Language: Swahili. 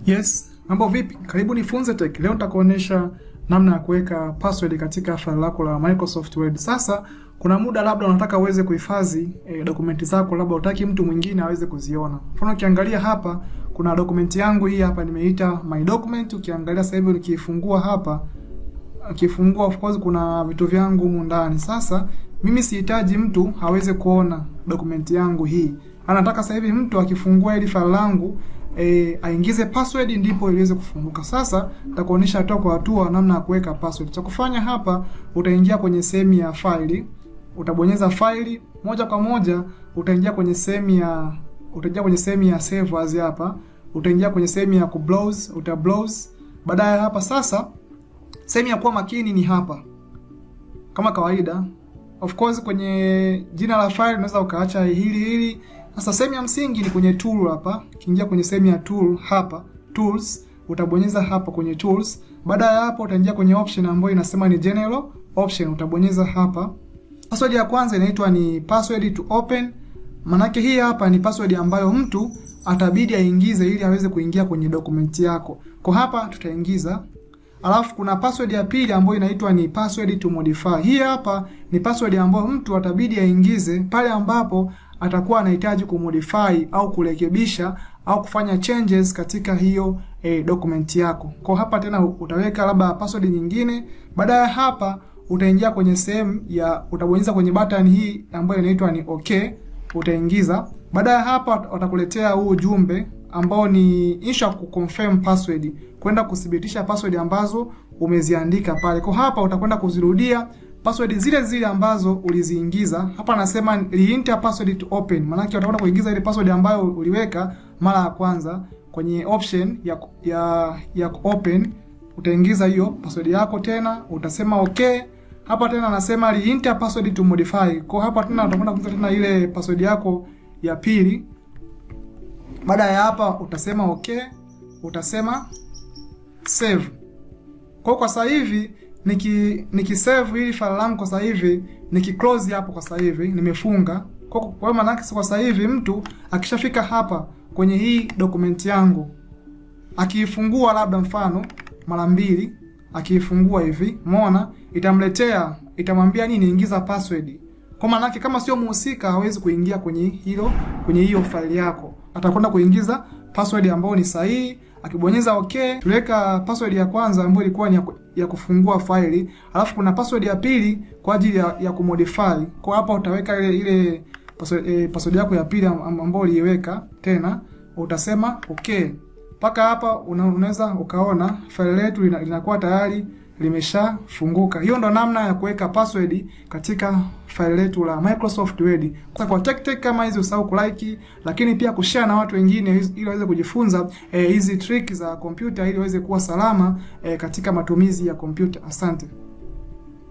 Yes, mambo vipi? Karibu nifunze tech. Leo nitakuonesha namna ya kuweka password katika faili lako la Microsoft Word. Sasa kuna muda labda unataka uweze kuhifadhi dokumenti zako, labda utaki mtu mwingine aweze kuziona. Mfano ukiangalia hapa kuna dokumenti yangu hii hapa nimeita my document. Ukiangalia sasa hivi nikifungua hapa, ukifungua of course kuna vitu vyangu humu ndani. Sasa mimi sihitaji mtu aweze kuona dokumenti yangu hii. Anataka sasa hivi mtu akifungua ile faili langu aingize password ndipo iweze kufunguka. Sasa nitakuonesha hatua kwa hatua namna ya kuweka password. Cha kufanya hapa, utaingia kwenye sehemu ya faili, utabonyeza faili, moja kwa moja utaingia kwenye sehemu ya save as hapa, utaingia kwenye sehemu ya kubrowse, utabrowse. Baadaye hapa sasa sehemu ya kuwa makini ni hapa. Kama kawaida, of course kwenye jina la file unaweza ukaacha hili. Sasa sehemu ya msingi ni kwenye tool hapa. Kiingia kwenye sehemu ya tool hapa, tools, utabonyeza hapa kwenye tools. Baada ya hapo utaingia kwenye option ambayo inasema ni general option, utabonyeza hapa. Password ya kwanza inaitwa ni password to open. Manake hii hapa ni password ambayo mtu atabidi aingize ili aweze kuingia kwenye dokumenti yako. Kwa hapa tutaingiza. Alafu kuna password ya pili ambayo inaitwa ni password to modify. Hii hapa ni password ambayo mtu atabidi aingize pale ambapo atakuwa anahitaji kumodify au kurekebisha au kufanya changes katika hiyo document yako. Kwa hapa tena utaweka labda password nyingine. Baada ya hapa utaingia kwenye sehemu ya utabonyeza kwenye button hii ambayo inaitwa ni okay, utaingiza. Baada ya hapa watakuletea huu ujumbe ambao ni issue kuconfirm password, kwenda kudhibitisha password ambazo umeziandika pale. Kwa hapa utakwenda kuzirudia password zile ambazo uliziingiza. Hapa nasema re-enter password to open. Maana yake utakwenda kuingiza ile password ambayo uliweka mara ya kwanza kwenye option ya open. Utaingiza hiyo password yako tena, utasema okay. Hapa tena nasema re-enter password to modify. Kwa hapa tena utakwenda kuingiza tena ile password yako ya pili. Baada ya hapa utasema okay, utasema save. Kwa sasa hivi nikisave hili file langu kwa sasa hivi, nikiclose hapo kwa sasa hivi nimefunga. Kwa maana yake kwa sasa hivi mtu akishafika hapa kwenye hii dokumenti yangu, akiifungua labda mfano mara mbili, akiifungua hivi, umeona itamletea, itamwambia nini, ingiza password. Kwa maana yake kama sio muhusika hawezi kuingia kwenye hiyo faili yako. Atakwenda kuingiza password ambayo ni sahihi. Akibonyeza okay, tuweka password ya kwanza ambayo ilikuwa ni ya kufungua faili, alafu kuna password ya pili kwa ajili ya kumodify. Kwa hapa utaweka ile password yako ya pili ambayo uliweka tena, utasema okay. Paka hapa unaweza ukaona faili letu linakuwa tayari limeshafunguka. Hiyo ndo namna ya kuweka password katika faili letu la Microsoft Word. Kwa tech kama hizi usahau kulike, lakini pia kushare na watu wengine ili waweze kujifunza hizi trick za kompyuta ili waweze kuwa salama katika matumizi ya kompyuta. Asante.